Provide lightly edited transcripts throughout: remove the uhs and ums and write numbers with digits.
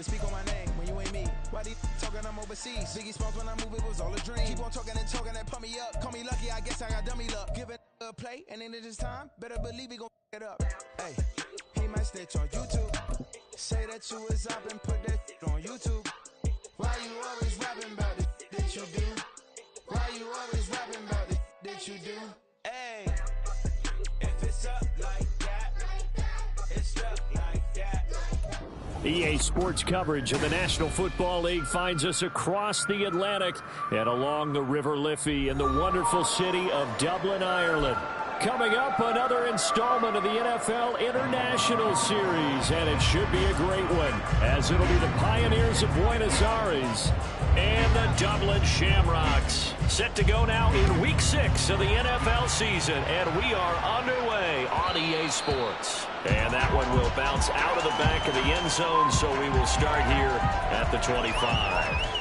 Speak on my name when you ain't me. Why they talking I'm overseas? Biggie Smalls when I move, it was all a dream. Keep on talking and talking and pump me up. Call me lucky, I guess I got dummy luck. Give it a play, and then it's time. Better believe he gon' it up. Hey, he might snitch on YouTube. Say that you was up and put that on YouTube. Why you always rapping about it that you do? Why you always rapping about it that you do? Hey, if it's up like that, it's stuck like that. EA Sports coverage of the National Football League finds us across the Atlantic and along the River Liffey in the wonderful city of Dublin, Ireland. Coming up, another installment of the NFL International Series, and it should be a great one, as it'll be the Pioneers of Buenos Aires and the Dublin Shamrocks. Set to go now in Week 6 of the NFL season, and we are underway on EA Sports. And that one will bounce out of the back of the end zone, so we will start here at the 25.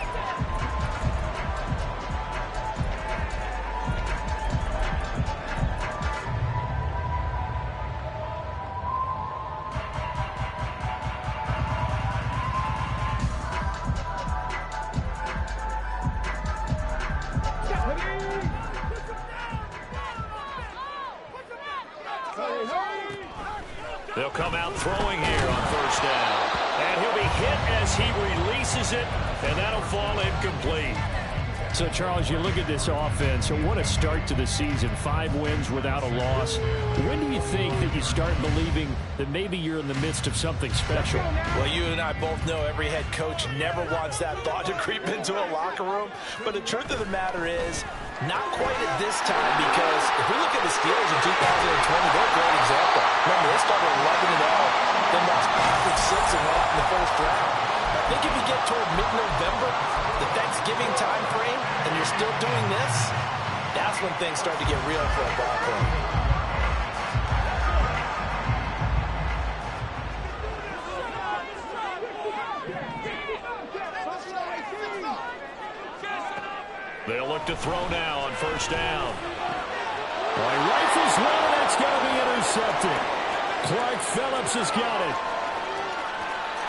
They'll come out throwing here on first down. And he'll be hit as he releases it, and that'll fall incomplete. So, Charles, you look at this offense, so what a start to the season. 5 wins without a loss. When do you think that you start believing that maybe you're in the midst of something special? Well, you and I both know every head coach never wants that thought to creep into a locker room. But the truth of the matter is, not quite at this time, because if we look at the Steelers in 2020, they're a great example. Remember, they started 11-0, then lost 5-6 and went out in the first round. I think if you get toward mid-November, the Thanksgiving time frame, and you're still doing this, that's when things start to get real for a ball club. They'll look to throw now on first down. Well, he rifles one, and that's going to be intercepted. Clark Phillips has got it.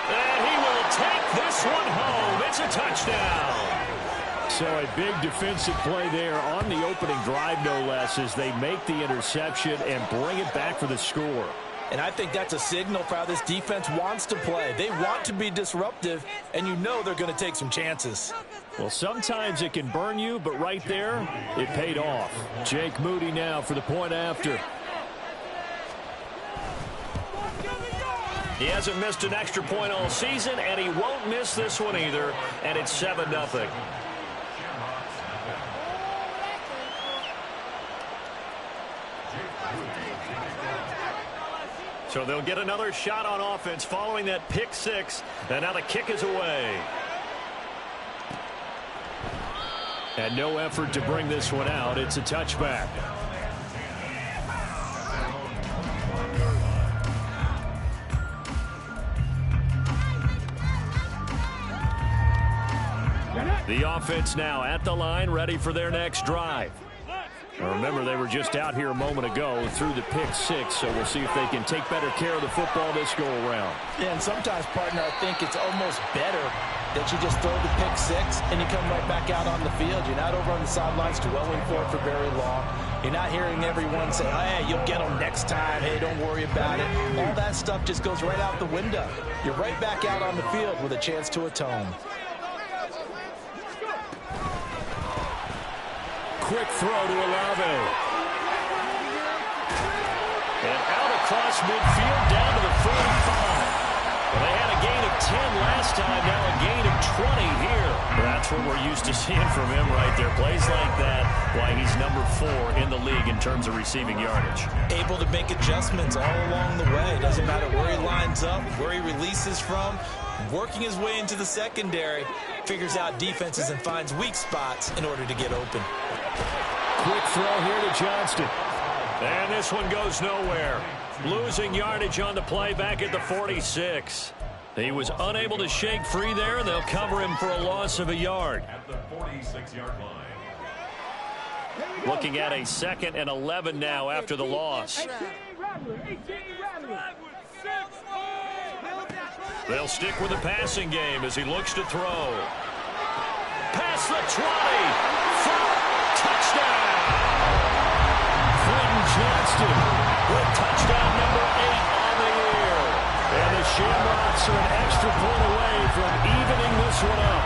And he will take this one home. It's a touchdown. So a big defensive play there on the opening drive, no less, as they make the interception and bring it back for the score. And I think that's a signal for how this defense wants to play. They want to be disruptive, and you know they're going to take some chances. Well, sometimes it can burn you, but right there, it paid off. Jake Moody now for the point after. He hasn't missed an extra point all season, and he won't miss this one either, and it's 7-0. So they'll get another shot on offense following that pick 6, and now the kick is away. And no effort to bring this one out. It's a touchback. The offense now at the line, ready for their next drive. Now remember, they were just out here a moment ago through the pick 6, so we'll see if they can take better care of the football this go-around. Yeah, and sometimes, partner, I think it's almost better that you just throw the pick 6 and you come right back out on the field. You're not over on the sidelines dwelling for it for very long. You're not hearing everyone say, hey, you'll get them next time. Hey, don't worry about it. All that stuff just goes right out the window. You're right back out on the field with a chance to atone. Quick throw to Olave. And out across midfield down to the 45. Well, they had a gain of 10 last time, now a gain of 20 here. That's what we're used to seeing from him right there. Plays like that, why he's number 4 in the league in terms of receiving yardage. Able to make adjustments all along the way. Doesn't matter where he lines up, where he releases from. Working his way into the secondary, figures out defenses and finds weak spots in order to get open. Quick throw here to Johnston. And this one goes nowhere. Losing yardage on the play back at the 46. He was unable to shake free there, and they'll cover him for a loss of a yard. At the 46-yard line. Looking at a 2nd and 11 now after the loss. 18, They'll stick with the passing game as he looks to throw. Past the 20. Touchdown. Quentin Johnston with touchdown number 8 on the year. And the Shamrocks are an extra point away from evening this one up.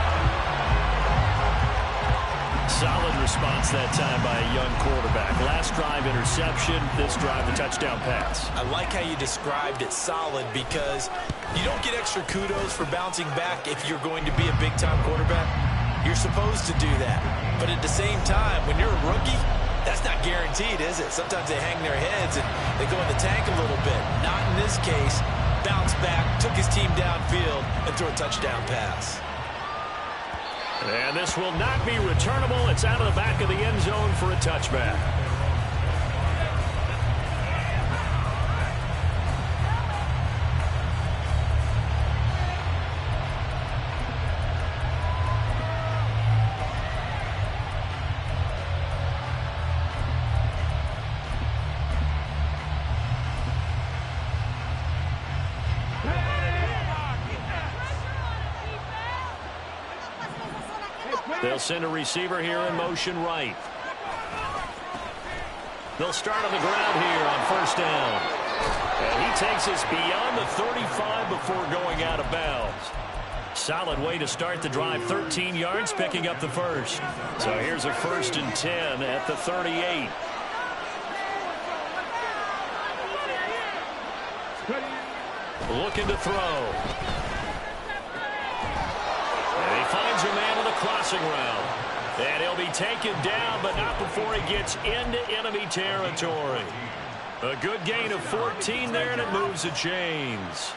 Solid response that time by a young quarterback. Last drive interception, this drive the touchdown pass. I like how you described it solid because you don't get extra kudos for bouncing back if you're going to be a big-time quarterback. You're supposed to do that. But at the same time, when you're a rookie, that's not guaranteed, is it? Sometimes they hang their heads and they go in the tank a little bit. Not in this case. Bounced back, took his team downfield, and threw a touchdown pass. And this will not be returnable. It's out of the back of the end zone for a touchback. They'll send a receiver here in motion right. They'll start on the ground here on first down. And he takes us beyond the 35 before going out of bounds. Solid way to start the drive. 13 yards, picking up the first. So here's a 1st and 10 at the 38. Looking to throw. And he finds a man on the crossing route. And he'll be taken down, but not before he gets into enemy territory. A good gain of 14 there, and it moves the chains.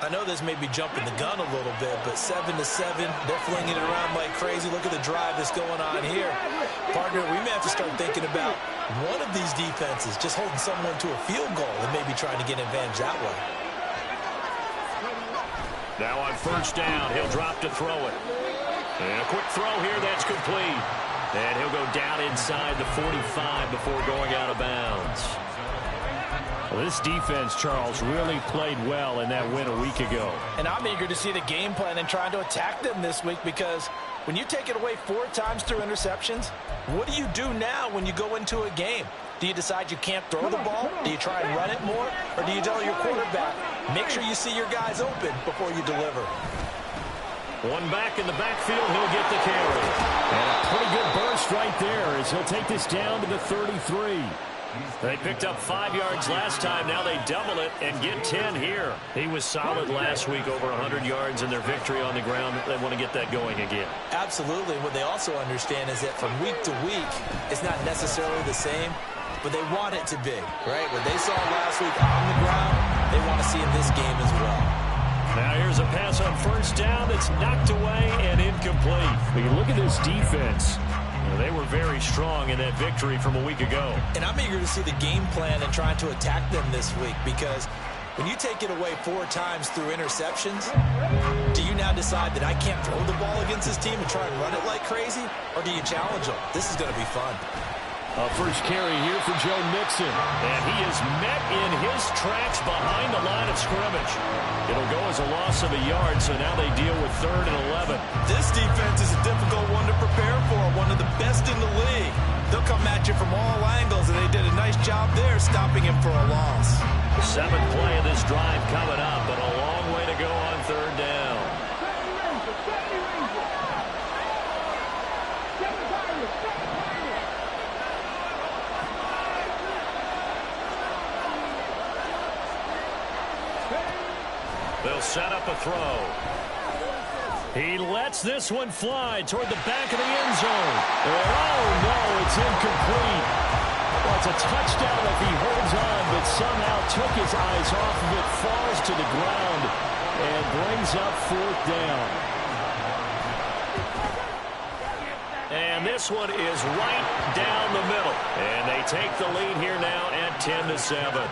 I know this may be jumping the gun a little bit, but 7-7, they're flinging it around like crazy. Look at the drive that's going on here. Partner, we may have to start thinking about one of these defenses just holding someone to a field goal and maybe trying to get an advantage that way. Now on first down, he'll drop to throw it. And a quick throw here, that's complete. And he'll go down inside the 45 before going out of bounds. Well, this defense, Charles, really played well in that win a week ago. And I'm eager to see the game plan and trying to attack them this week, because when you take it away 4 times through interceptions, what do you do now when you go into a game? Do you decide you can't throw the ball? Do you try and run it more? Or do you tell your quarterback, make sure you see your guys open before you deliver? One back in the backfield, he'll get the carry. And a pretty good burst right there as he'll take this down to the 33. They picked up 5 yards last time. Now they double it and get 10 here. He was solid last week, over 100 yards in their victory on the ground. They want to get that going again. Absolutely. What they also understand is that from week to week, it's not necessarily the same, but they want it to be, right? What they saw last week on the ground, they want to see in this game as well. Now here's a pass on first down that's knocked away and incomplete. But you look at this defense. They were very strong in that victory from a week ago. And I'm eager to see the game plan and trying to attack them this week, because when you take it away 4 times through interceptions, do you now decide that I can't throw the ball against this team and try and run it like crazy? Or do you challenge them? This is going to be fun. First carry here for Joe Mixon. And he is met in his tracks behind the line of scrimmage. It'll go as a loss of a yard, so now they deal with 3rd and 11. This defense is a difficult one to prepare for, one of the best in the league. They'll come at you from all angles, and they did a nice job there stopping him for a loss. 7th play of this drive coming up, but a long way to go on 3rd down. They'll set up a throw. He lets this one fly toward the back of the end zone. And oh, no, it's incomplete. Well, it's a touchdown if he holds on, but somehow took his eyes off of it, falls to the ground, and brings up 4th down. And this one is right down the middle. And they take the lead here now at 10-7.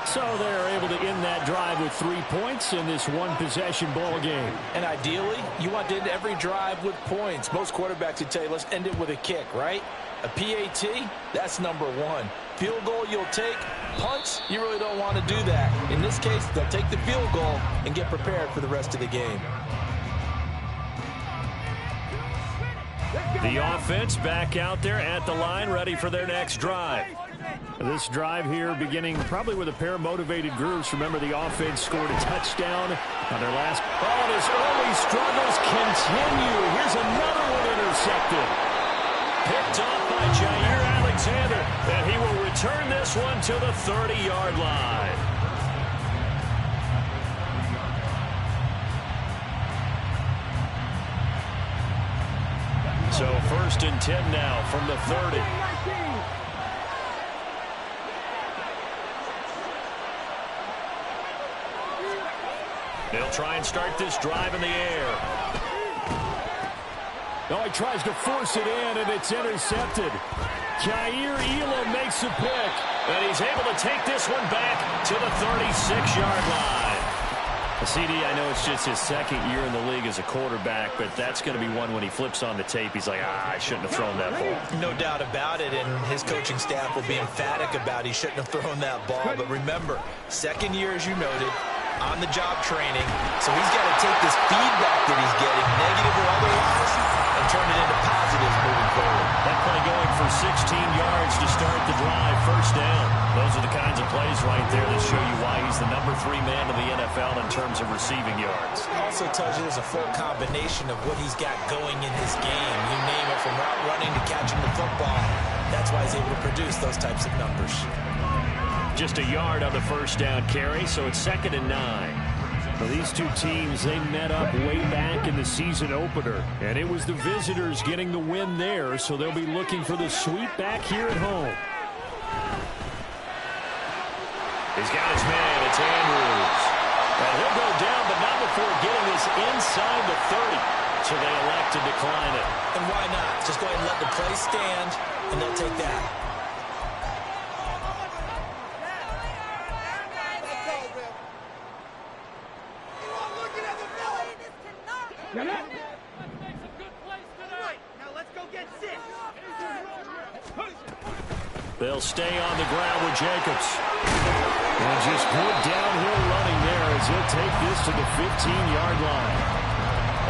So they're able to end that drive with 3 points in this one-possession ball game. And ideally, you want to end every drive with points. Most quarterbacks would tell you, let's end it with a kick, right? A PAT, that's number 1. Field goal you'll take, punts, you really don't want to do that. In this case, they'll take the field goal and get prepared for the rest of the game. The offense back out there at the line, ready for their next drive. This drive here beginning probably with a pair of motivated groups. Remember, the offense scored a touchdown on their last. Oh, and his early struggles continue. Here's another one intercepted. Picked up by Jair Alexander, and he will return this one to the 30-yard line. So 1st and 10 now from the 30. They'll try and start this drive in the air. Oh, he tries to force it in, and it's intercepted. Jair Elam makes a pick, and he's able to take this one back to the 36-yard line. CD, I know it's just his second year in the league as a quarterback, but that's going to be one when he flips on the tape. He's like, I shouldn't have thrown that ball. No doubt about it, and his coaching staff will be emphatic about he shouldn't have thrown that ball. But remember, second year, as you noted, on-the-job training, so he's got to take this feedback that he's getting, negative or otherwise, and turn it into positives moving forward. That play going for 16 yards to start the drive, 1st down. Those are the kinds of plays right there that show you why he's the number 3 man in the NFL in terms of receiving yards. Also tells you there's a full combination of what he's got going in his game. You name it, from route running to catching the football. That's why he's able to produce those types of numbers. Just a yard on the 1st down carry, so it's 2nd and 9. Well, these two teams, they met up way back in the season opener, and it was the visitors getting the win there, so they'll be looking for the sweep back here at home. He's got his man. It's Andrews. And he'll go down, but not before getting this inside the 30. So they elect to decline it. And why not? Just go ahead and let the play stand, and they'll take that. They'll stay on the ground with Jacobs. And just good downhill running there as he'll take this to the 15-yard line.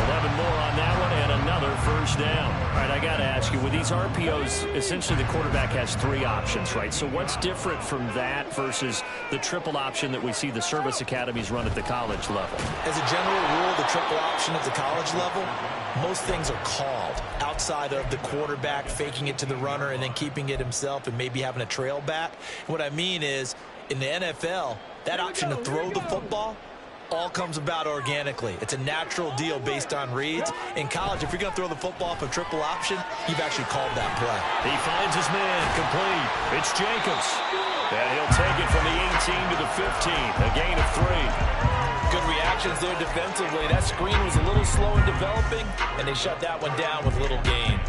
11 more on that one and another 1st down. All right, I got to ask you, with these RPOs, essentially the quarterback has 3 options, right? So what's different from that versus the triple option that we see the service academies run at the college level? As a general rule, the triple option at the college level, most things are called outside of the quarterback faking it to the runner and then keeping it himself and maybe having a trail back. What I mean is, in the NFL, that option to throw the football all comes about organically. It's a natural deal based on reads. In college, if you're going to throw the football off a triple option, you've actually called that play. He finds his man, complete. It's Jacobs. And he'll take it from the 18 to the 15, a gain of 3. Good reactions there defensively. That screen was a little slow in developing, and they shut that one down with little gain.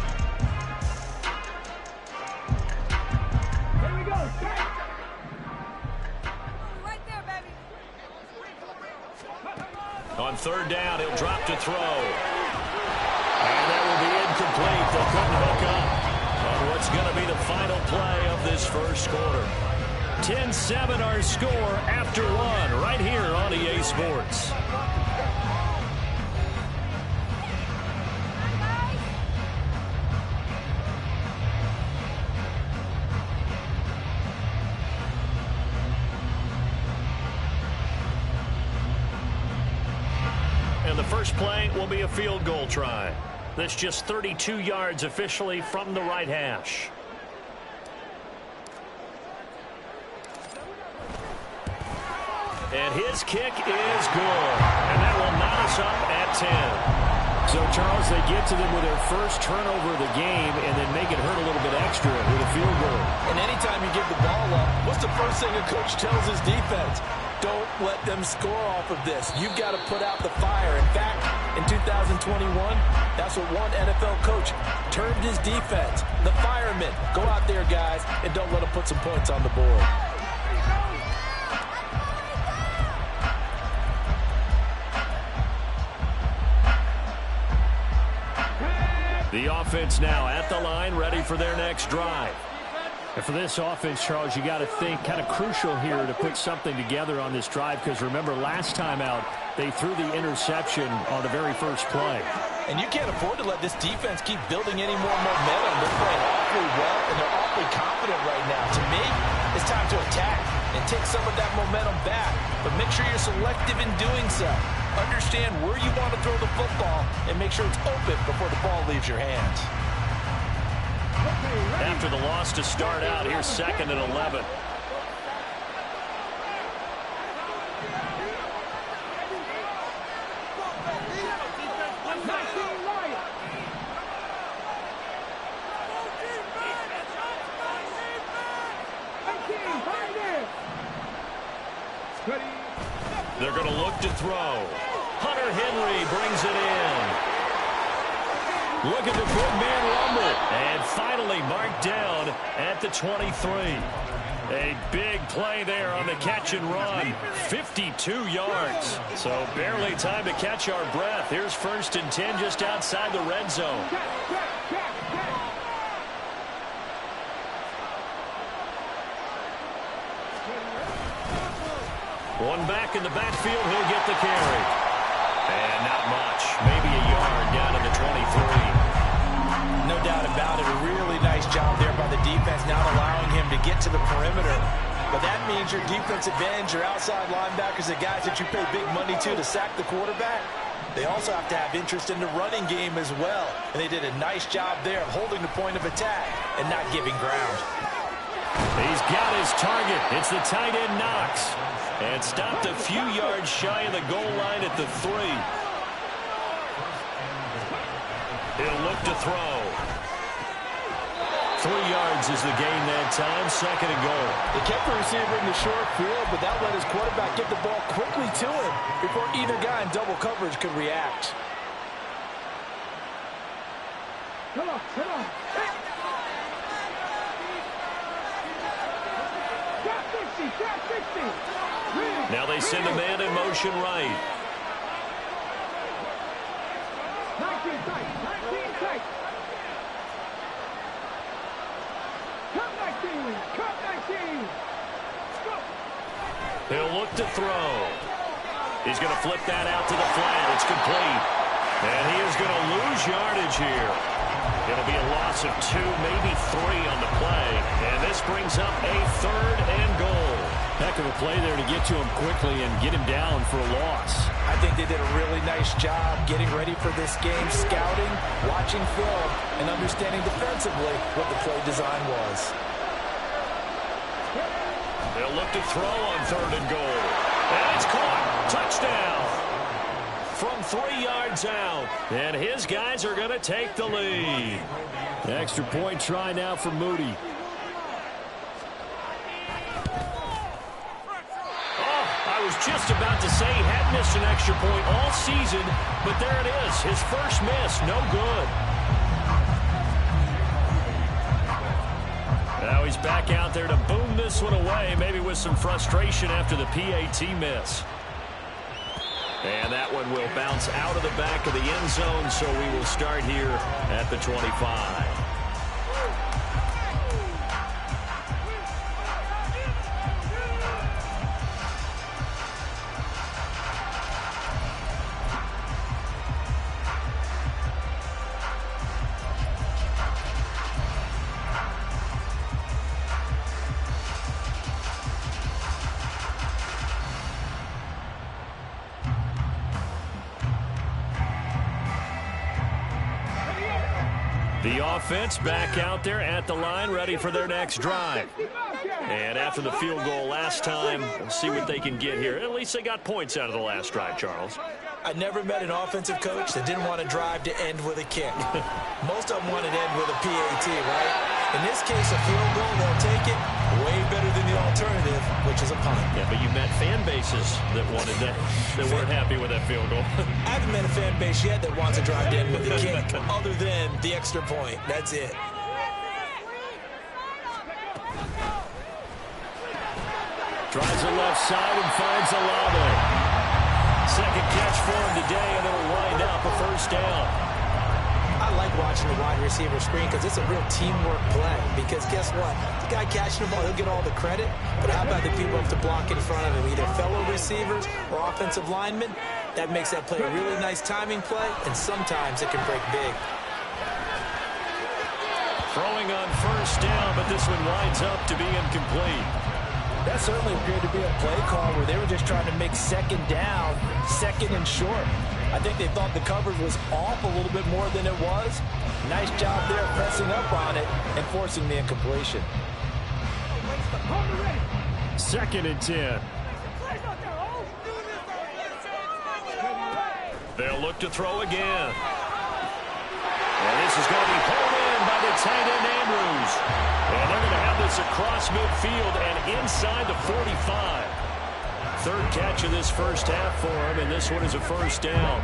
On 3rd down, he'll drop to throw. And that will be incomplete. They couldn't hook up on what's going to be the final play of this 1st quarter. 10-7 our score after 1 right here on EA Sports. And the first play will be a field goal try. That's just 32 yards officially from the right hash. And his kick is good. And that will knot us up at 10. So, Charles, they get to them with their first turnover of the game and then make it hurt a little bit extra with a field goal. And anytime you give the ball up, what's the first thing a coach tells his defense? Don't let them score off of this. You've got to put out the fire. In fact, in 2021, that's what one NFL coach termed his defense. The firemen. Go out there, guys, and don't let them put some points on the board. The offense now at the line, ready for their next drive. And for this offense, Charles, you got to think kind of crucial here to put something together on this drive, because remember last time out they threw the interception on the very first play. And you can't afford to let this defense keep building any more momentum. They're playing awfully well, and they're awfully confident right now. To me, it's time to attack and take some of that momentum back. But make sure you're selective in doing so. Understand where you want to throw the football and make sure it's open before the ball leaves your hands. After the loss to start out, here's 2nd and 11. They're going to look to throw. Hunter Henry brings it in. Look at the big man rumble. And finally marked down at the 23. A big play there on the catch and run. 52 yards. So barely time to catch our breath. Here's 1st and 10 just outside the red zone. One back in the backfield, he'll get the carry. And not much. Maybe a yard down to the 23. No doubt about it. A really nice job there by the defense, not allowing him to get to the perimeter. But that means your defensive ends, your outside linebackers, the guys that you pay big money to sack the quarterback, they also have to have interest in the running game as well. And they did a nice job there of holding the point of attack and not giving ground. He's got his target. It's the tight end Knox. And stopped a few yards shy of the goal line at the 3. He'll look to throw. 3 yards is the gain that time. 2nd and goal. They kept the receiver in the short field, but that let his quarterback get the ball quickly to him before either guy in double coverage could react. Come on, come on. Got 60. Now they send a man in motion right. 19 tight. Come 19. He'll look to throw. He's going to flip that out to the flat. It's complete. And he is going to lose yardage here. It'll be a loss of 2, maybe 3 on the play. And this brings up a 3rd and goal. Heck of a play there to get to him quickly and get him down for a loss. I think they did a really nice job getting ready for this game, scouting, watching film, and understanding defensively what the play design was. They'll look to throw on 3rd and goal. And it's caught. Touchdown. From 3 yards out. And his guys are going to take the lead. Extra point try now for Moody. I was just about to say he had missed an extra point all season, but there it is. His first miss, no good. Now he's back out there to boom this one away, maybe with some frustration after the PAT miss. And that one will bounce out of the back of the end zone, so we will start here at the 25. The offense back out there at the line, ready for their next drive. And after the field goal last time, we'll see what they can get here. At least they got points out of the last drive, Charles. I never met an offensive coach that didn't want to drive to end with a kick. Most of them want to end with a PAT, right? In this case, a field goal, they'll take it way better than the alternative, which is a punt. Yeah, but you met fan bases that wanted that, that weren't happy with that field goal. I haven't met a fan base yet that wants to drive to end with a kick, other than the extra point. That's it. Drives the left side and finds Olave. Second catch for him today, and it'll wind up a first down. I like watching the wide receiver screen because it's a real teamwork play. Because guess what? The guy catching the ball, he'll get all the credit. But how about the people up to block in front of him, either fellow receivers or offensive linemen? That makes that play a really nice timing play, and sometimes it can break big. Throwing on first down, but this one winds up to be incomplete. That certainly appeared to be a play call where they were just trying to make second down, second and short. I think they thought the coverage was off a little bit more than it was. Nice job there pressing up on it and forcing the incompletion. 2nd and 10. They'll look to throw again. And this is going to be pulled in by the tight end Andrews. And they're going to have this across midfield and inside the 45. 3rd catch of this first half for him, and this one is a first down.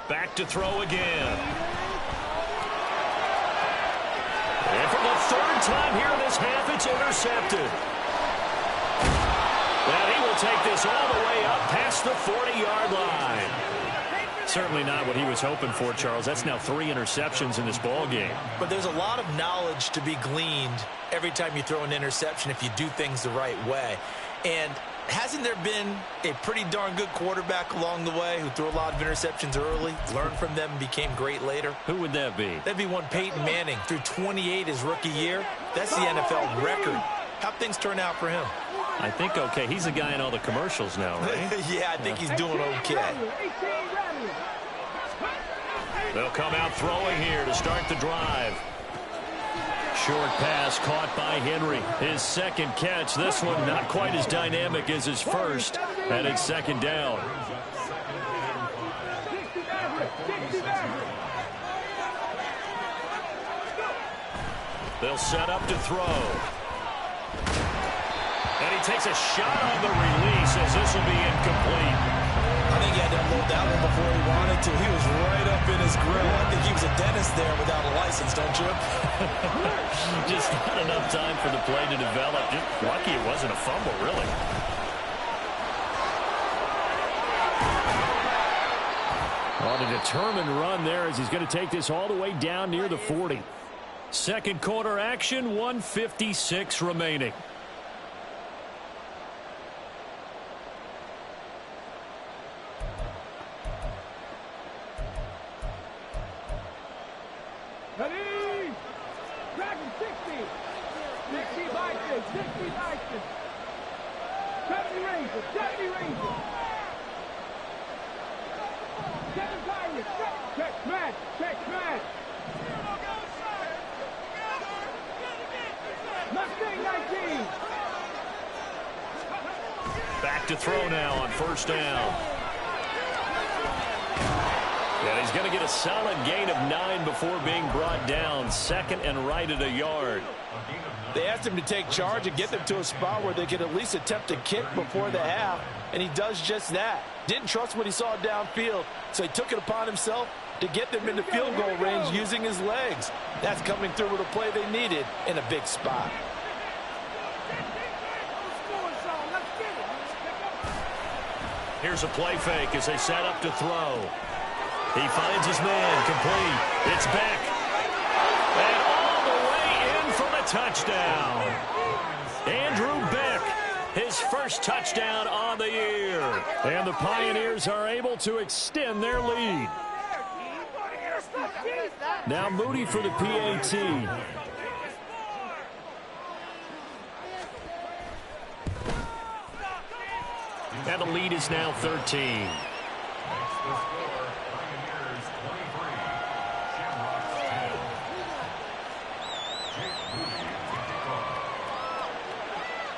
Back to throw again. And for the 3rd time here in this half, it's intercepted. And he will take this all the way up past the 40-yard line. Certainly not what he was hoping for, Charles. That's now 3 interceptions in this ball game. But there's a lot of knowledge to be gleaned every time you throw an interception if you do things the right way. And hasn't there been a pretty darn good quarterback along the way who threw a lot of interceptions early, learned from them, and became great later? Who would that be? That'd be one Peyton Manning, threw 28 his rookie year. That's the NFL record. How'd things turn out for him? I think okay. He's a guy in all the commercials now, right? Yeah, I think he's doing okay. They'll come out throwing here to start the drive. Short pass caught by Henry. His 2nd catch. This one not quite as dynamic as his first. And it's 2nd down. They'll set up to throw. And he takes a shot on the release as this will be incomplete. I think he had to unload that one before he wanted to. He was right up in his grill. I think he was a dentist there without a license, don't you? Just not enough time for the play to develop. Just lucky it wasn't a fumble, really. On a determined run there as he's going to take this all the way down near the 40. 2nd quarter action, 1:56 remaining. Ready? Dragon 60. 60 Vikings. 60 Vikings. 70 Rangers. 70 Rangers. 7 Pirates. Check match. Check match. Mustang 19. Back to throw now on first down. And he's going to get a solid gain of 9 before being brought down. 2nd and right at a yard. They asked him to take charge and get them to a spot where they could at least attempt a kick before the half, and he does just that. Didn't trust what he saw downfield, so he took it upon himself to get them into field goal range using his legs. That's coming through with a play they needed in a big spot. Here's a play fake as they set up to throw. He finds his man, complete. It's Beck. And all the way in for the touchdown. Andrew Beck, his first touchdown on the year. And the Pioneers are able to extend their lead. Now Moody for the PAT. And the lead is now 13.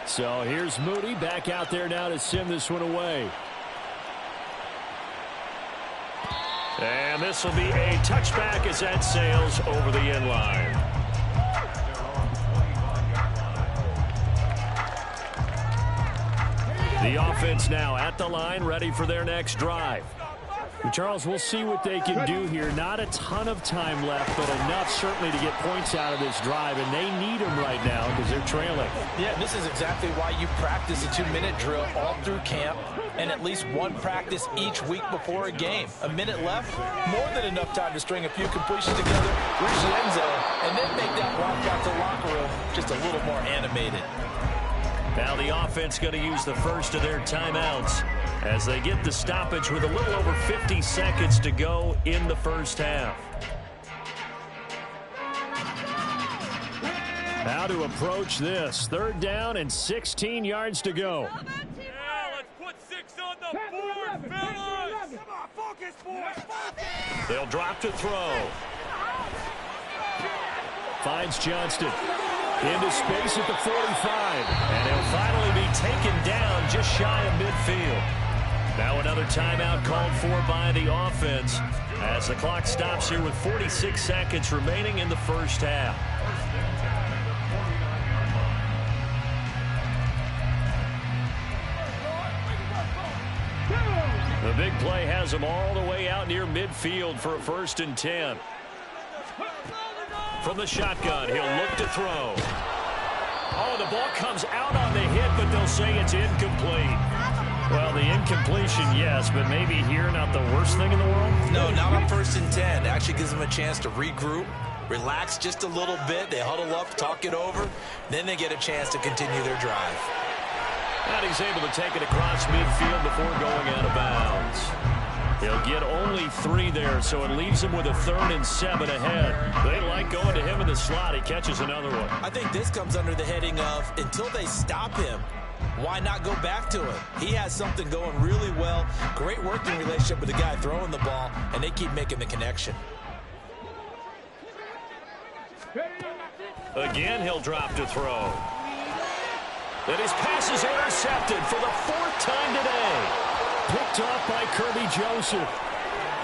So here's Moody back out there now to send this one away. And this will be a touchback as that sails over the end line. The offense now at the line, ready for their next drive. Charles, we'll see what they can do here. Not a ton of time left, but enough certainly to get points out of this drive, and they need them right now because they're trailing. Yeah, this is exactly why you practice a 2-minute drill all through camp and at least one practice each week before a game. A minute left, more than enough time to string a few completions together, reach the end zone, and then make that walk back to the locker room just a little more animated. Now the offense going to use the first of their timeouts as they get the stoppage with a little over 50 seconds to go in the first half. How to approach this. 3rd down and 16 yards to go. Yeah, let's put 6 on the board, fellas. Come on, focus, boys, focus. They'll drop to throw. Finds Johnston. Into space at the 45. And he'll finally be taken down just shy of midfield. Now another timeout called for by the offense as the clock stops here with 46 seconds remaining in the first half. The big play has him all the way out near midfield for a 1st and 10. From the shotgun, he'll look to throw. Oh, the ball comes out on the hit, but they'll say it's incomplete. Well, the incompletion, yes, but maybe here not the worst thing in the world? No, not on 1st and 10. It actually gives them a chance to regroup, relax just a little bit. They huddle up, talk it over. Then they get a chance to continue their drive. And he's able to take it across midfield before going out of bounds. He'll get only 3 there, so it leaves him with a 3rd and 7 ahead. They like going to him in the slot. He catches another one. I think this comes under the heading of until they stop him, why not go back to him? He has something going really well. Great working relationship with the guy throwing the ball, and they keep making the connection. Again, he'll drop to throw. And his pass is intercepted for the 4th time today. Picked off by Kirby Joseph.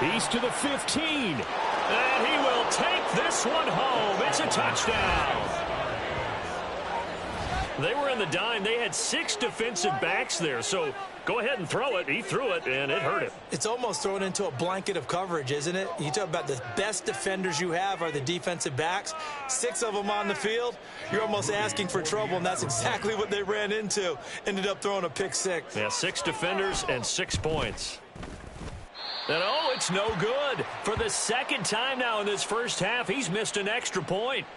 He's to the 15. And he will take this one home. It's a touchdown. They were in the dime. They had 6 defensive backs there. So go ahead and throw it. He threw it, and it hurt him. It's almost thrown into a blanket of coverage, isn't it? You talk about the best defenders you have are the defensive backs. 6 of them on the field. You're almost asking for trouble, and that's exactly what they ran into. Ended up throwing a pick 6. Yeah, 6 defenders and 6 points. And, oh, it's no good. For the 2nd time now in this first half, he's missed an extra point.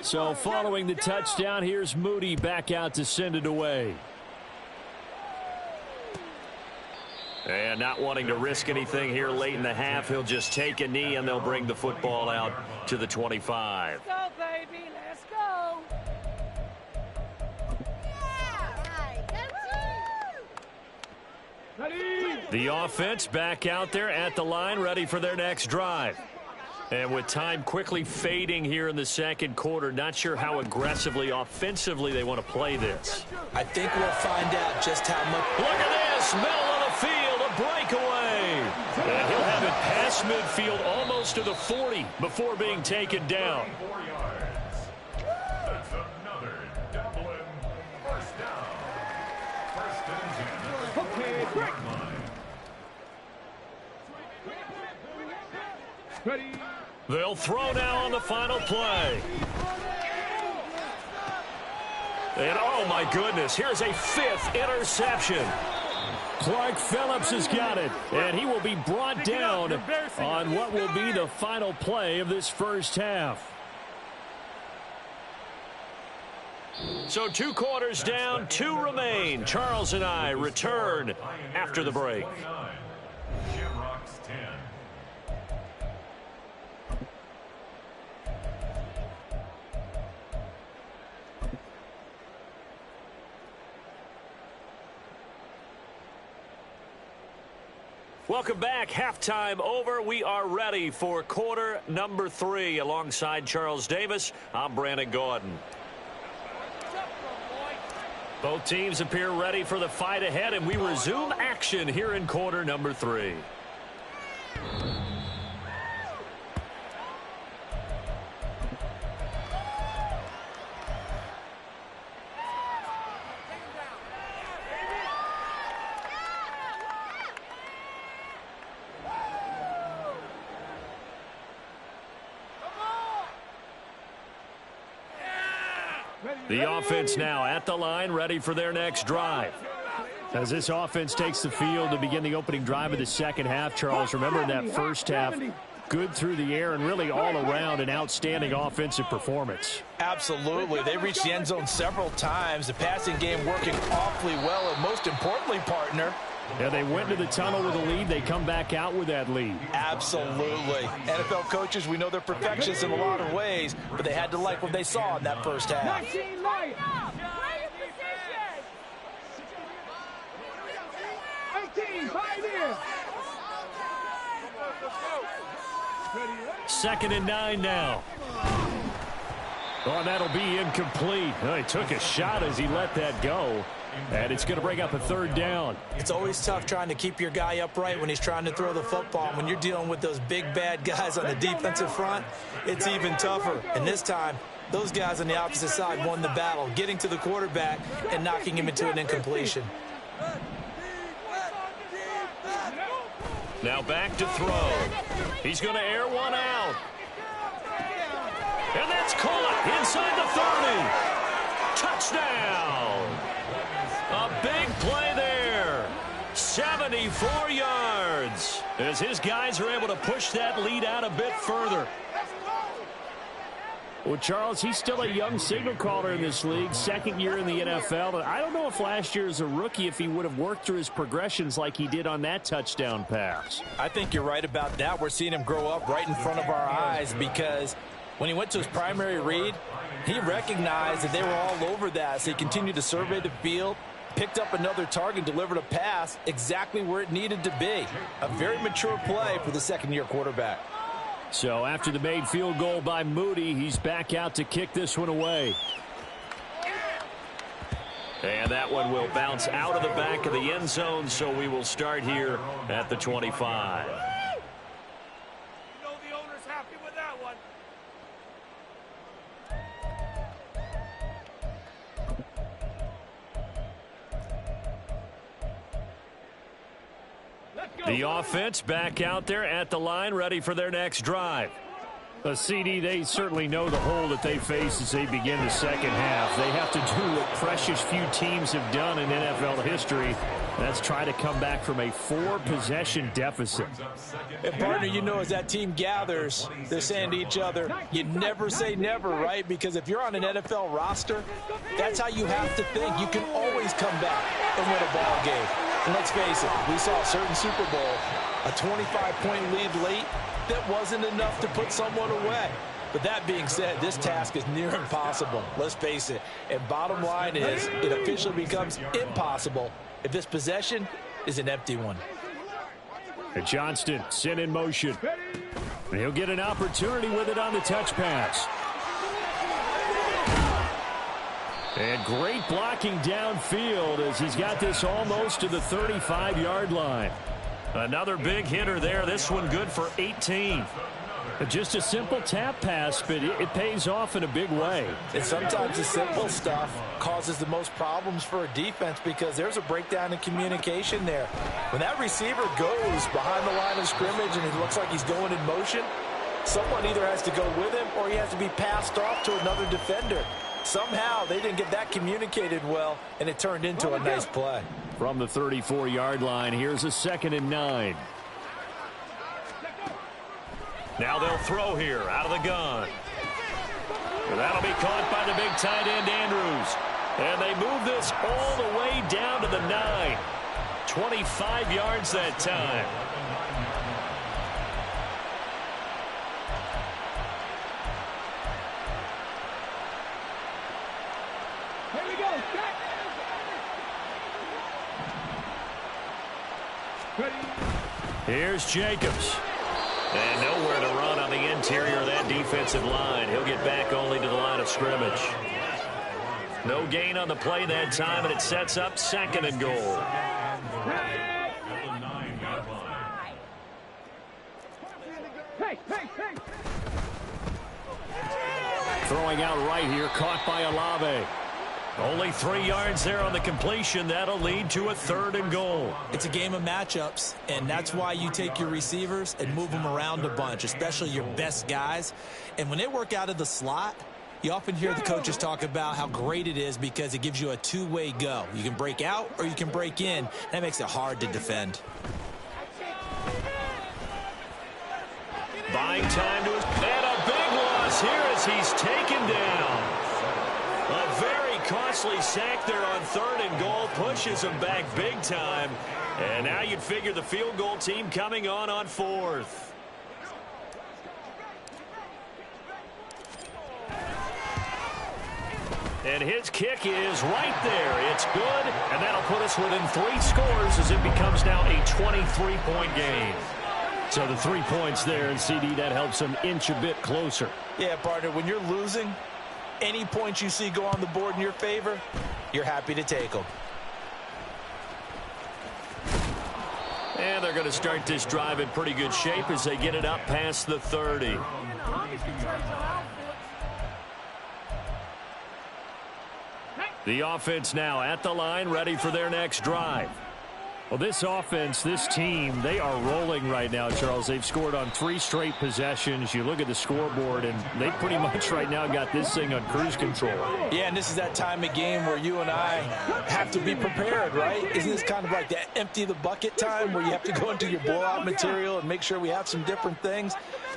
So following the touchdown, here's Moody back out to send it away. And not wanting to risk anything here late in the half, he'll just take a knee and they'll bring the football out to the 25. Let's go, baby. Let's go. The offense back out there at the line, ready for their next drive. And with time quickly fading here in the 2nd quarter, not sure how aggressively, offensively they want to play this. I think we'll find out just how much. Look at this, middle of the field, a breakaway. And he'll have it past midfield almost to the 40 before being taken down. That's another Dublin first down. First and 10. Okay, break. Ready. They'll throw now on the final play. And oh my goodness, here's a 5th interception. Clark Phillips has got it, and he will be brought down on what will be the final play of this first half. So 2 quarters down, 2 remain. Charles and I return after the break. Shamrocks 10. Welcome back. Halftime over. We are ready for quarter number 3. Alongside Charles Davis, I'm Brandon Gordon. Both teams appear ready for the fight ahead, and we resume action here in quarter number 3. The offense now at the line, ready for their next drive. As this offense takes the field to begin the opening drive of the second half, Charles, remember in that first half, good through the air and really all around an outstanding offensive performance. Absolutely. They reached the end zone several times. The passing game working awfully well, and most importantly, partner, yeah, they went to the tunnel with a lead. They come back out with that lead. Absolutely. NFL coaches, we know they're perfectionists in a lot of ways, but they had to like what they saw in that first half. 19 light. 18, 5 in. 2nd and 9 now. Oh, that'll be incomplete. Oh, he took a shot as he let that go. And it's going to bring up a 3rd down. It's always tough trying to keep your guy upright when he's trying to throw the football. When you're dealing with those big, bad guys on the defensive front, it's even tougher. And this time, those guys on the opposite side won the battle, getting to the quarterback and knocking him into an incompletion. Now back to throw. He's going to air one out. And that's caught inside the 30. Touchdown. A big play there. 74 yards. As his guys are able to push that lead out a bit further. Well, Charles, he's still a young signal caller in this league, 2nd year in the NFL. But I don't know if last year as a rookie, if he would have worked through his progressions like he did on that touchdown pass. I think you're right about that. We're seeing him grow up right in front of our eyes because when he went to his primary read, he recognized that they were all over that. So he continued to survey the field, picked up another target, delivered a pass exactly where it needed to be. A very mature play for the 2nd-year quarterback. So after the made field goal by Moody, he's back out to kick this one away. And that one will bounce out of the back of the end zone, so we will start here at the 25. You know the owner's happy with that one. The offense back out there at the line, ready for their next drive. CD, they certainly know the hole that they face as they begin the second half. They have to do what precious few teams have done in NFL history. That's try to come back from a 4-possession deficit. And partner, you know, as that team gathers, they're saying to each other, you never say never, right? Because if you're on an NFL roster, that's how you have to think. You can always come back and win a ball game. And let's face it, we saw a certain Super Bowl, a 25-point lead late, that wasn't enough to put someone away. But that being said, this task is near impossible. Let's face it. And bottom line is, it officially becomes impossible if this possession is an empty one. And Johnston sent in motion. And he'll get an opportunity with it on the touch pass. And great blocking downfield as he's got this almost to the 35-yard line. Another big hitter there. This one good for 18. Just a simple tap pass, but it pays off in a big way. And sometimes the simple stuff causes the most problems for a defense because there's a breakdown in communication there. When that receiver goes behind the line of scrimmage and it looks like he's going in motion, someone either has to go with him or he has to be passed off to another defender. Somehow they didn't get that communicated well, and it turned into a nice play. From the 34-yard line, here's a 2nd and 9. Now they'll throw here out of the gun. And that'll be caught by the big tight end, Andrews. And they move this all the way down to the 9. 25 yards that time. Here we go. Here's Jacobs. And nowhere to run on the interior of that defensive line. He'll get back only to the line of scrimmage. No gain on the play that time, and it sets up 2nd and goal. Throwing out right here, caught by Olave. Only 3 yards there on the completion. That'll lead to a 3rd and goal. It's a game of matchups, and that's why you take your receivers and move them around a bunch, especially your best guys. And when they work out of the slot, You often hear the coaches talk about how great it is because it gives you a two-way go. You can break out or you can break in. That makes it hard to defend. Buying time to his... And a big loss here as he's taken down. A very costly sack there on 3rd and goal. Pushes him back big time. And now you'd figure the field goal team coming on 4th. And his kick is right there. It's good, and that'll put us within 3 scores as it becomes now a 23-point game. So the 3 points there, and CD, that helps them inch a bit closer. Yeah, partner, when you're losing, any points you see go on the board in your favor, you're happy to take them. And they're going to start this drive in pretty good shape as they get it up past the 30. The offense now at the line, ready for their next drive. Well, this offense, this team, they are rolling right now, Charles. They've scored on 3 straight possessions. You look at the scoreboard, and they pretty much right now got this thing on cruise control. Yeah, and this is that time of game where you and I have to be prepared, right? Isn't this kind of like that empty the bucket time where you have to go into your blowout material and make sure we have some different things?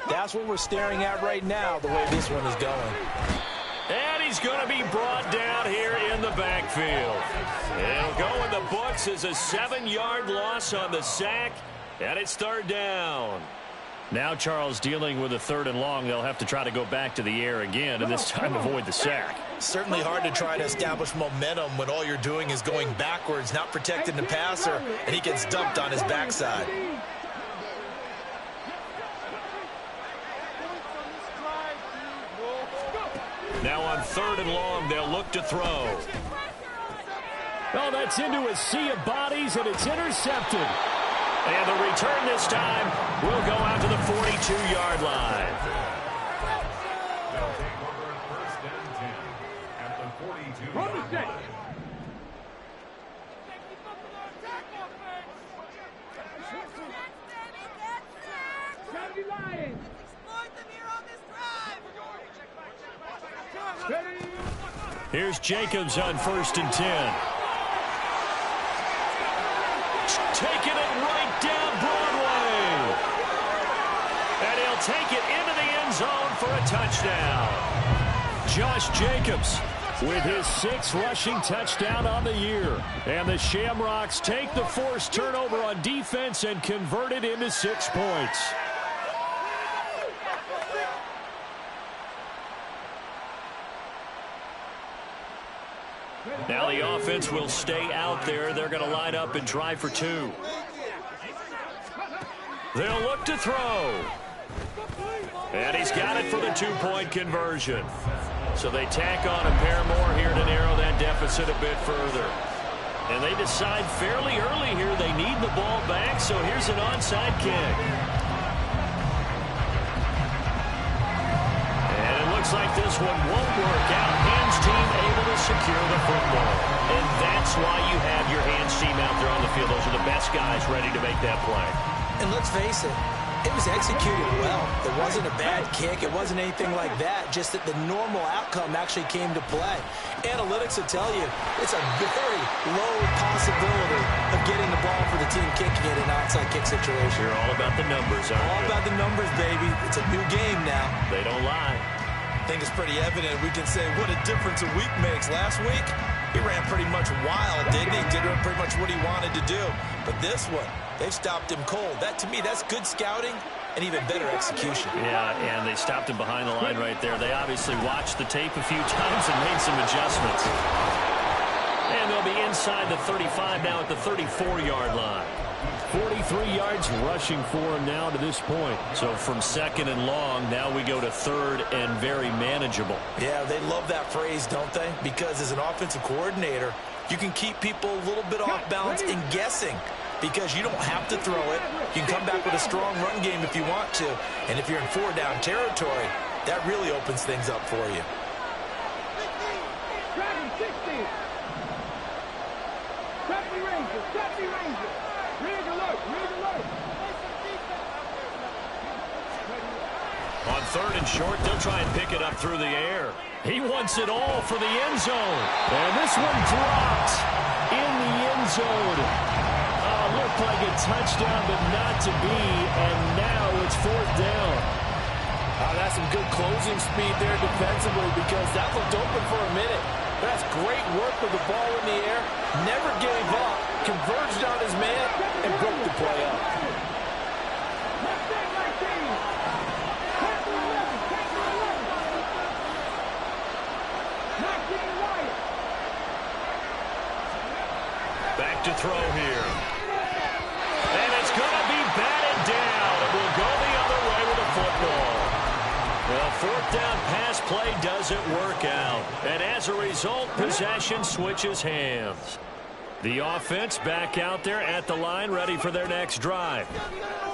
That's what we're staring at right now, the way this one is going. And he's going to be brought down here in the backfield. It'll go in the books as a 7-yard loss on the sack, and it's 3rd down. Now Charles dealing with a 3rd and long. They'll have to try to go back to the air again, and this time avoid the sack. Certainly hard to try to establish momentum when all you're doing is going backwards, not protecting the passer, and he gets dumped on his backside. Now on 3rd and long, they'll look to throw. Oh, that's into a sea of bodies, and it's intercepted. And the return this time will go out to the 42-yard line. They'll take over 1st and 10 at the 42-yard line. Here's Jacobs on 1st and 10. Taking it right down Broadway. And he'll take it into the end zone for a touchdown. Josh Jacobs with his 6th rushing touchdown on the year. And the Shamrocks take the forced turnover on defense and convert it into 6 points. Now the offense will stay out there. They're going to line up and try for 2. They'll look to throw. And he's got it for the 2-point conversion. So they tack on a pair more here to narrow that deficit a bit further. And they decide fairly early here they need the ball back, so here's an onside kick. And it looks like this one won't work out. Hands team able to secure the football. And that's why you have your hands team out there on the field. Those are the best guys ready to make that play. And let's face it, it was executed well. It wasn't a bad kick. It wasn't anything like that. Just that the normal outcome actually came to play. Analytics will tell you it's a very low possibility of getting the ball for the team kicking it in an onside kick situation. You're all about the numbers, aren't you? All about the numbers, baby. It's a new game now. They don't lie. I think it's pretty evident. We can say what a difference a week makes. Last week, he ran pretty much wild, didn't he? Did pretty much what he wanted to do. But this one, they've stopped him cold. That, to me, that's good scouting and even better execution. Yeah, and they stopped him behind the line right there. They obviously watched the tape a few times and made some adjustments. And they'll be inside the 35 now at the 34-yard line. 43 yards rushing for him now to this point. So from 2nd and long, now we go to 3rd and very manageable. Yeah, they love that phrase, don't they? Because as an offensive coordinator, you can keep people a little bit off balance and guessing because you don't have to throw it. You can come back with a strong run game if you want to. And if you're in 4-down territory, that really opens things up for you. On 3rd and short, they'll try and pick it up through the air. He wants it all for the end zone. And this one dropped in the end zone. Looked like a touchdown, but not to be. And now it's 4th down. That's some good closing speed there defensively because that looked open for a minute. That's great work with the ball in the air. Never gave up. Converged on his man and broke the play up. Back to throw here. And it's going to be batted down. It will go the other way with the football. Well, 4th down pass play doesn't work out. And as a result, possession switches hands. The offense back out there at the line, ready for their next drive.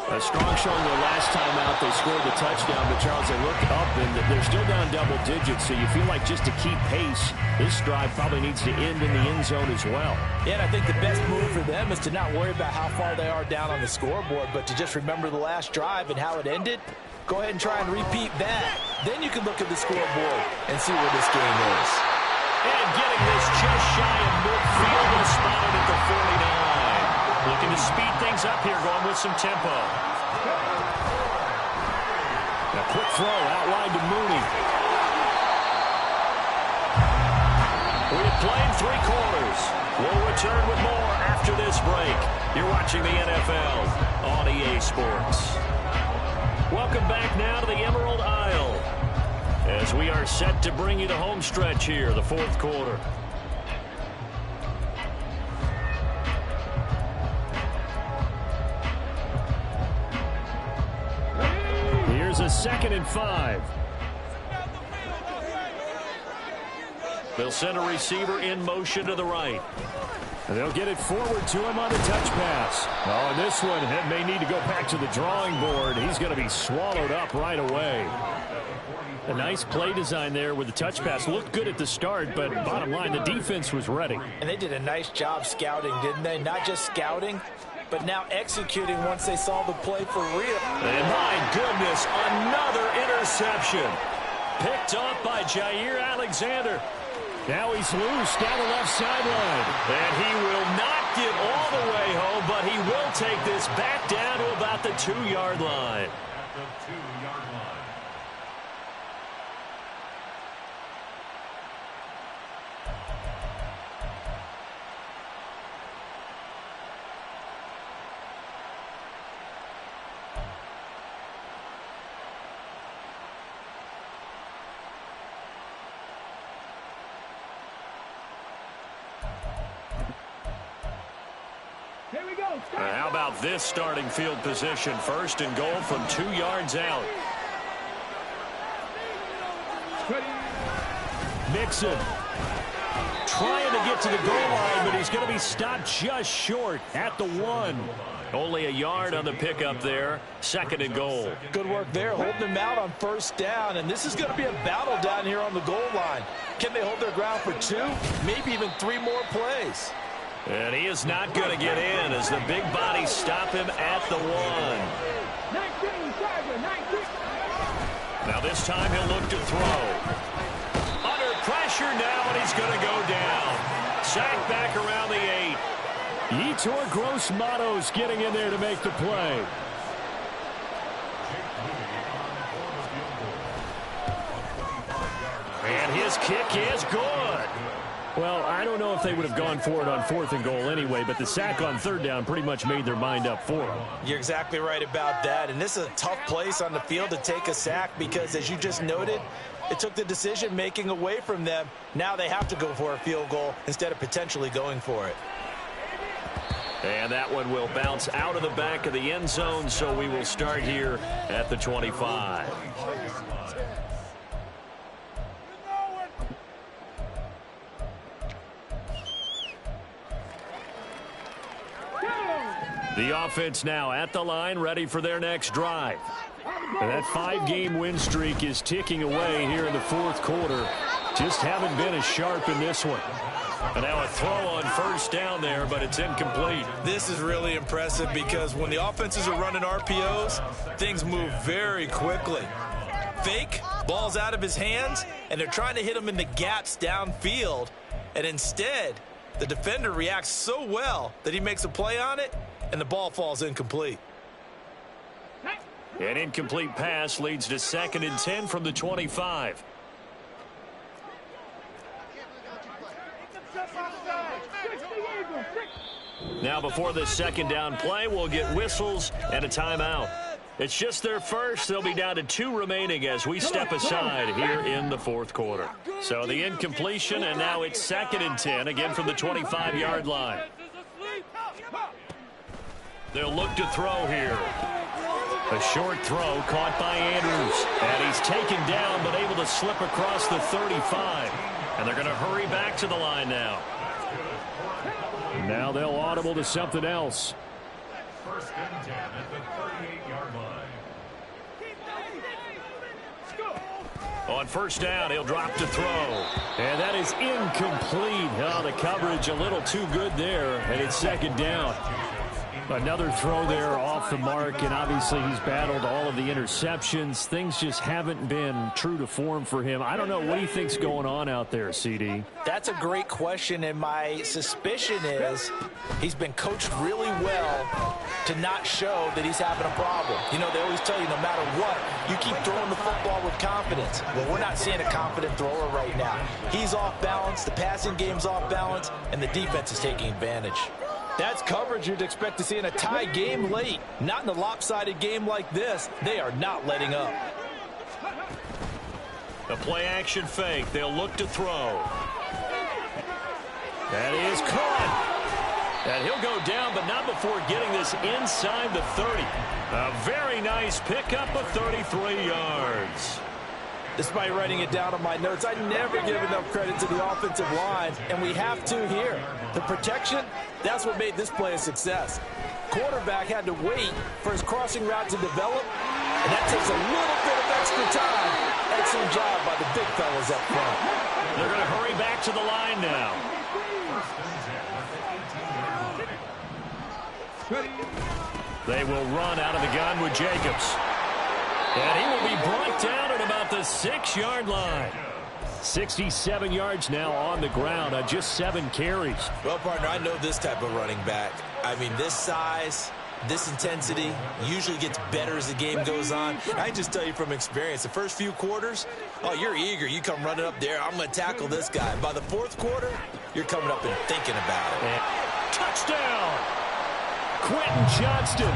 A strong showing the last time out. They scored the touchdown, but Charles, they look up and they're still down double digits, so you feel like just to keep pace, this drive probably needs to end in the end zone as well. Yeah, and I think the best move for them is to not worry about how far they are down on the scoreboard, but to just remember the last drive and how it ended. Go ahead and try and repeat that. Then you can look at the scoreboard and see where this game is. And getting this just shy of midfield and spotted at the 49. Looking to speed things up here, going with some tempo. A quick throw out wide to Mooney. We have played 3 quarters. We'll return with more after this break. You're watching the NFL on EA Sports. Welcome back now to the Emerald Isle as we are set to bring you the home stretch here, the 4th quarter. Here's a 2nd and 5. They'll send a receiver in motion to the right. And they'll get it forward to him on the touch pass. Oh, and this one may need to go back to the drawing board. He's going to be swallowed up right away. A nice play design there with the touch pass. Looked good at the start, but bottom line, the defense was ready. And they did a nice job scouting, didn't they? Not just scouting, but now executing once they saw the play for real. And my goodness, another interception. Picked off by Jair Alexander. Now he's loose down the left sideline. And he will not get all the way home, but he will take this back down to about the 2-yard line. At the 2-yard line. How about this starting field position? 1st and goal from 2 yards out. Mixon trying to get to the goal line, but he's going to be stopped just short at the 1. Only a yard on the pickup there. 2nd and goal. Good work there, holding him out on 1st down. And this is going to be a battle down here on the goal line. Can they hold their ground for 2, maybe even 3 more plays? And he is not going to get in as the big bodies stop him at the 1. Now this time he'll look to throw. Under pressure now, and he's going to go down. Sacked back around the 8. Yetur Gross-Matos getting in there to make the play. And his kick is good. Well, I don't know if they would have gone for it on 4th and goal anyway, but the sack on 3rd down pretty much made their mind up for them. You're exactly right about that, and this is a tough place on the field to take a sack because, as you just noted, it took the decision-making away from them. Now they have to go for a field goal instead of potentially going for it. And that one will bounce out of the back of the end zone, so we will start here at the 25. The offense now at the line, ready for their next drive. And that 5-game win streak is ticking away here in the 4th quarter. Just haven't been as sharp in this one. And now a throw on 1st down there, but it's incomplete. This is really impressive because when the offenses are running RPOs, things move very quickly. fake, ball's out of his hands, and they're trying to hit him in the gaps downfield. And instead, the defender reacts so well that he makes a play on it, and the ball falls incomplete. An incomplete pass leads to 2nd and 10 from the 25. Now before this 2nd down play, we'll get whistles and a timeout. It's just their first. They'll be down to 2 remaining as we step aside here in the 4th quarter. So the incompletion, and now it's 2nd and 10, again from the 25-yard line. They'll look to throw here. A short throw caught by Andrews. And he's taken down but able to slip across the 35. And they're going to hurry back to the line now. Now they'll audible to something else. 1st and 10 at the 38-yard line. On 1st down, he'll drop to throw. And that is incomplete. Oh, the coverage a little too good there, and it's 2nd down. Another throw there off the mark, and obviously he's battled all of the interceptions. Things just haven't been true to form for him. I don't know. What do you think's going on out there, CD? That's a great question, and my suspicion is he's been coached really well to not show that he's having a problem. You know, they always tell you no matter what, you keep throwing the football with confidence. Well, we're not seeing a confident thrower right now. He's off balance, the passing game's off balance, and the defense is taking advantage. That's coverage you'd expect to see in a tie game late. Not in a lopsided game like this. They are not letting up. The play-action fake. They'll look to throw. That is caught. And he'll go down, but not before getting this inside the 30. A very nice pickup of 33 yards. Despite writing it down on my notes, I never give enough credit to the offensive line, and we have to here. The protection, that's what made this play a success. Quarterback had to wait for his crossing route to develop, and that takes a little bit of extra time. Excellent job by the big fellas up front. They're going to hurry back to the line now. They will run out of the gun with Jacobs. And he will be brought down at about the 6-yard line. 67 yards now on the ground on just 7 carries. Well, partner, I know this type of running back. I mean, this size, this intensity usually gets better as the game goes on. I just tell you from experience, the first few quarters, oh, you're eager. You come running up there, I'm going to tackle this guy. By the 4th quarter, you're coming up and thinking about it. And touchdown! Quentin Johnston,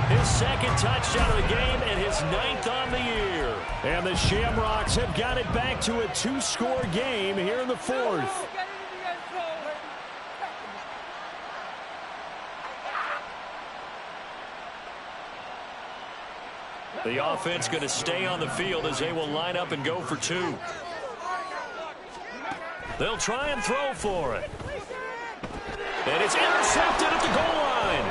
his 2nd touchdown of the game and his 9th on the year. And the Shamrocks have got it back to a 2-score game here in the 4th. The offense going to stay on the field as they will line up and go for 2. They'll try and throw for it. And it's intercepted at the goal line.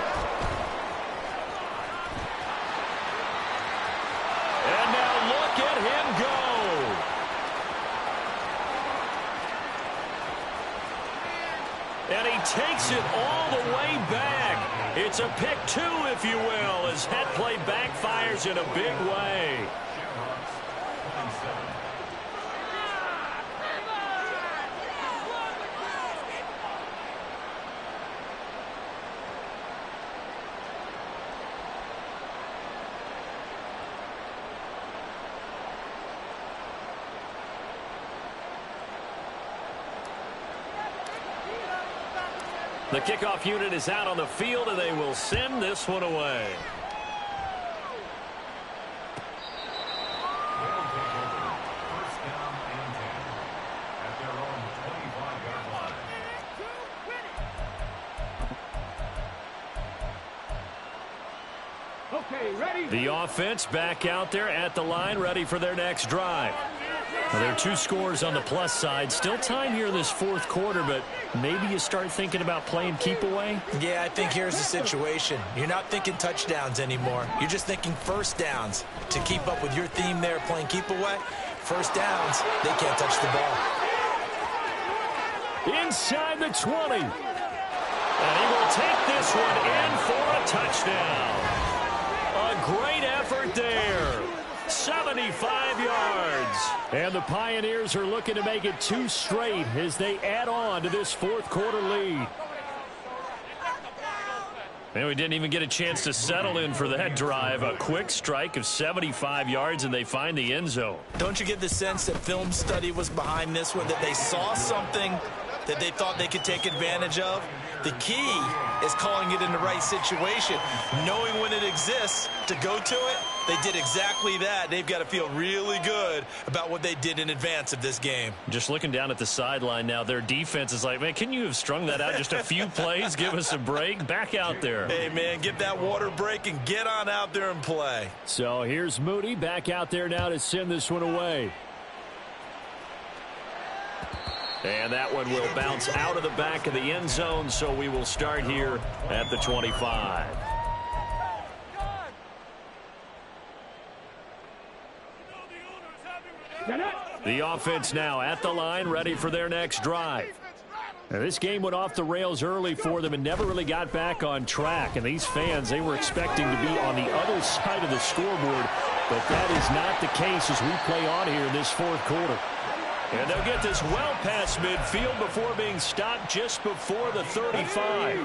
And now look at him go. And he takes it all the way back. It's a pick 2, if you will, as that play backfires in a big way. The kickoff unit is out on the field, and they will send this one away. First down and 10 at their own 25-yard line. Okay, ready? The offense back out there at the line, ready for their next drive. Well, there are 2 scores on the plus side. Still time here in this 4th quarter, but maybe you start thinking about playing keep away? Yeah, I think here's the situation. You're not thinking touchdowns anymore. You're just thinking first downs. To keep up with your theme there, playing keep away, first downs, they can't touch the ball. Inside the 20. And he will take this one in for a touchdown. A great effort there. 75 yards. And the Pioneers are looking to make it 2 straight as they add on to this fourth quarter lead. And we didn't even get a chance to settle in for that drive. A quick strike of 75 yards, and they find the end zone. Don't you get the sense that film study was behind this one, that they saw something that they thought they could take advantage of? The key is calling it in the right situation, knowing when it exists to go to it. They did exactly that. They've got to feel really good about what they did in advance of this game. Just looking down at the sideline now, their defense is like, man, can you have strung that out just a few plays? Give us a break. Back out there. Hey, man, give that water break and get on out there and play. So here's Moody back out there now to send this one away. And that one will bounce out of the back of the end zone, so we will start here at the 25. The offense now at the line, ready for their next drive. Now, this game went off the rails early for them and never really got back on track. And these fans, they were expecting to be on the other side of the scoreboard, but that is not the case as we play on here in this fourth quarter. And they'll get this well past midfield before being stopped just before the 35.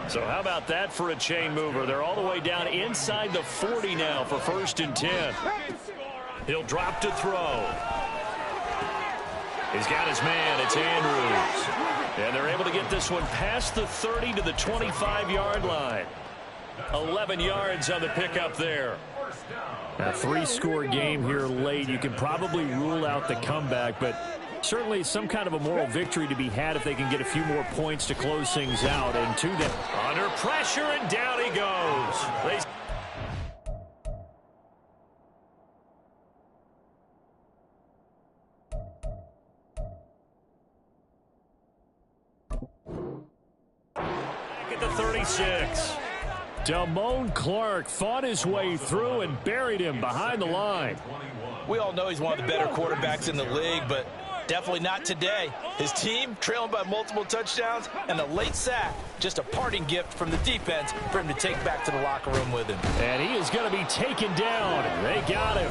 So how about that for a chain mover? They're all the way down inside the 40 now for 1st and 10. He'll drop to throw. He's got his man. It's Andrews. And they're able to get this one past the 30 to the 25-yard line. 11 yards on the pickup there. A 3-score game here late. You can probably rule out the comeback, but certainly some kind of a moral victory to be had if they can get a few more points to close things out. And to them, under pressure, and down he goes. Back at the 36. Damone Clark fought his way through and buried him behind the line. We all know he's one of the better quarterbacks in the league, but definitely not today. His team trailing by multiple touchdowns, and a late sack, just a parting gift from the defense for him to take back to the locker room with him. And he is going to be taken down. They got him,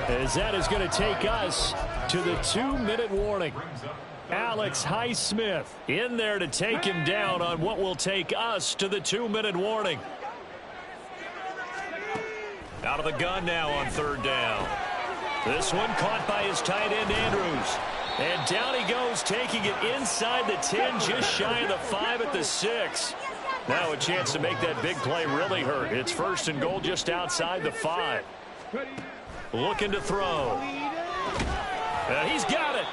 as that is going to take us to the 2-minute warning. Alex Highsmith in there to take him down on what will take us to the 2-minute warning. Out of the gun now on 3rd down. This one caught by his tight end, Andrews. And down he goes, taking it inside the 10, just shy of the 5 at the 6. Now a chance to make that big play really hurt. It's 1st and goal just outside the 5. Looking to throw. And he's got it.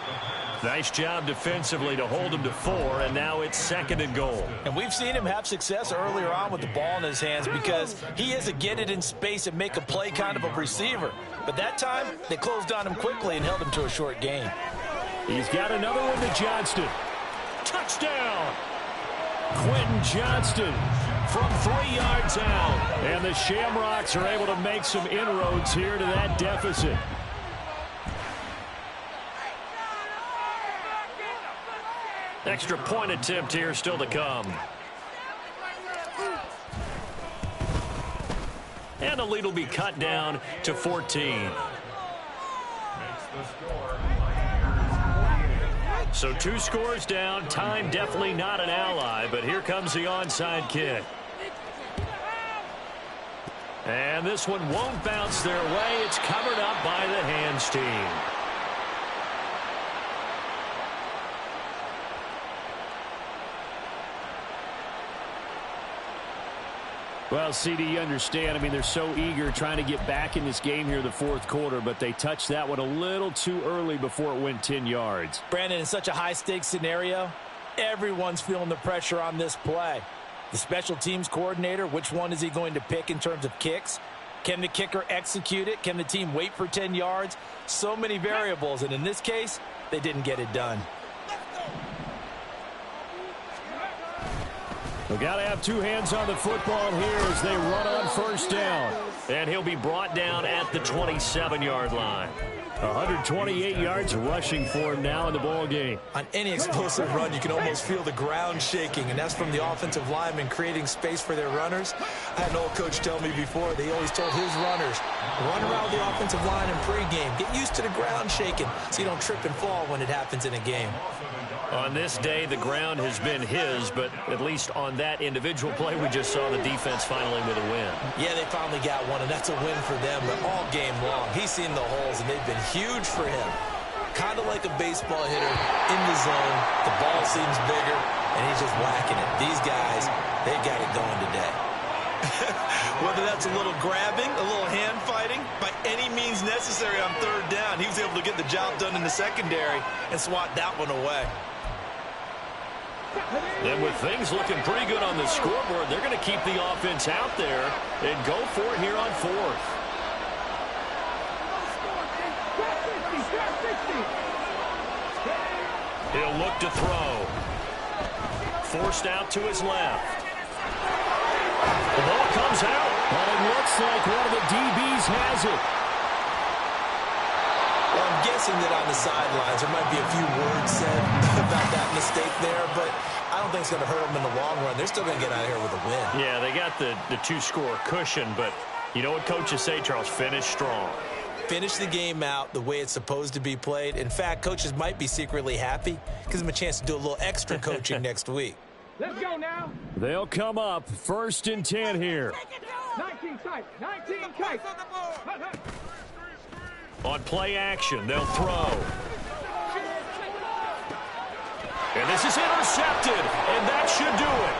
Nice job defensively to hold him to 4, and now it's 2nd and goal. And we've seen him have success earlier on with the ball in his hands because he is a get it in space and make a play kind of a receiver. But that time, they closed on him quickly and held him to a short gain. He's got another one to Johnston. Touchdown! Quentin Johnston from 3 yards out. And the Shamrocks are able to make some inroads here to that deficit. Extra point attempt here still to come. And the lead will be cut down to 14. So 2 scores down. Time definitely not an ally, but here comes the onside kick. And this one won't bounce their way. It's covered up by the hands team. Well, CD, you understand. I mean, they're so eager trying to get back in this game here in the fourth quarter, but they touched that one a little too early before it went 10 yards. Brandon, in such a high-stakes scenario, everyone's feeling the pressure on this play. The special teams coordinator, which one is he going to pick in terms of kicks? Can the kicker execute it? Can the team wait for 10 yards? So many variables, and in this case, they didn't get it done. They've got to have 2 hands on the football here as they run on 1st down. And he'll be brought down at the 27-yard line. 128 yards rushing for him now in the ball game. On any explosive run, you can almost feel the ground shaking, and that's from the offensive linemen creating space for their runners. I had an old coach tell me before, they always told his runners, run around the offensive line in pregame. Get used to the ground shaking so you don't trip and fall when it happens in a game. On this day, the ground has been his, but at least on that individual play, we just saw the defense finally with a win. Yeah, they finally got one, and that's a win for them, but all game long, he's seen the holes, and they've been huge for him. Kind of like a baseball hitter in the zone. The ball seems bigger, and he's just whacking it. These guys, they got it going today. Whether that's a little grabbing, a little hand fighting, by any means necessary on third down, he was able to get the job done in the secondary and swat that one away. And with things looking pretty good on the scoreboard, they're going to keep the offense out there and go for it here on fourth. He'll look to throw. Forced out to his left. The ball comes out, and it looks like one of the DBs has it. Well, I'm guessing that on the sidelines there might be a few words said about that mistake there, but I don't think it's going to hurt them in the long run. They're still going to get out of here with a win. Yeah, they got the two-score cushion, but you know what coaches say, Charles? Finish strong. Finish the game out the way it's supposed to be played. In fact, coaches might be secretly happy. Gives them a chance to do a little extra coaching next week. Let's go now. They'll come up 1st and 10 here. 19 tight. 19 tight. On play action, they'll throw. And this is intercepted, and that should do it.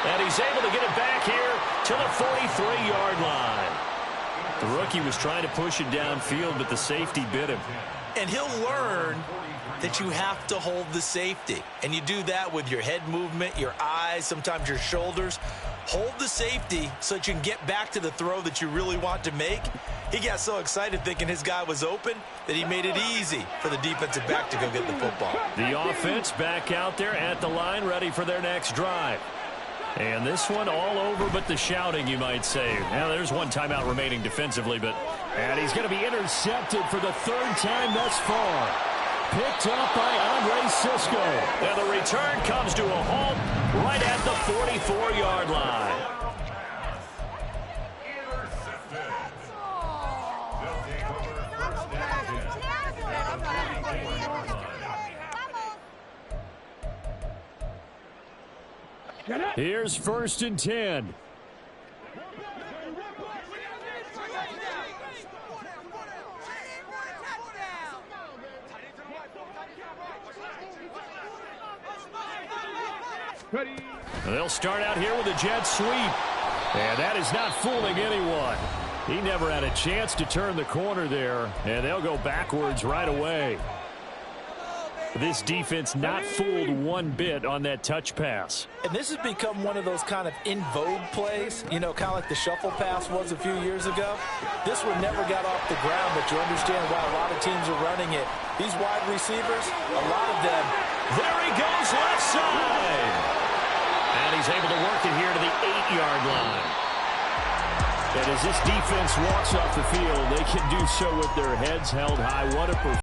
And he's able to get it back here to the 43-yard line. The rookie was trying to push it downfield, but the safety bit him. And he'll learn that you have to hold the safety. And you do that with your head movement, your eyes, sometimes your shoulders. Hold the safety so that you can get back to the throw that you really want to make. He got so excited thinking his guy was open that he made it easy for the defensive back to go get the football. The offense back out there at the line, ready for their next drive. And this one all over but the shouting, you might say. Now, there's one timeout remaining defensively, and he's going to be intercepted for the 3rd time thus far. Picked up by Andre Cisco. And the return comes to a halt right at the 44-yard line. Here's 1st and 10. Ready. They'll start out here with a jet sweep. And that is not fooling anyone. He never had a chance to turn the corner there, and they'll go backwards right away. This defense not fooled one bit on that touch pass. And this has become one of those kind of in vogue plays, you know, kind of like the shuffle pass was a few years ago. This one never got off the ground, but you understand why a lot of teams are running it. These wide receivers, a lot of them. There he goes, left side. And he's able to work it here to the 8-yard line. And as this defense walks off the field, they can do so with their heads held high. What a performance.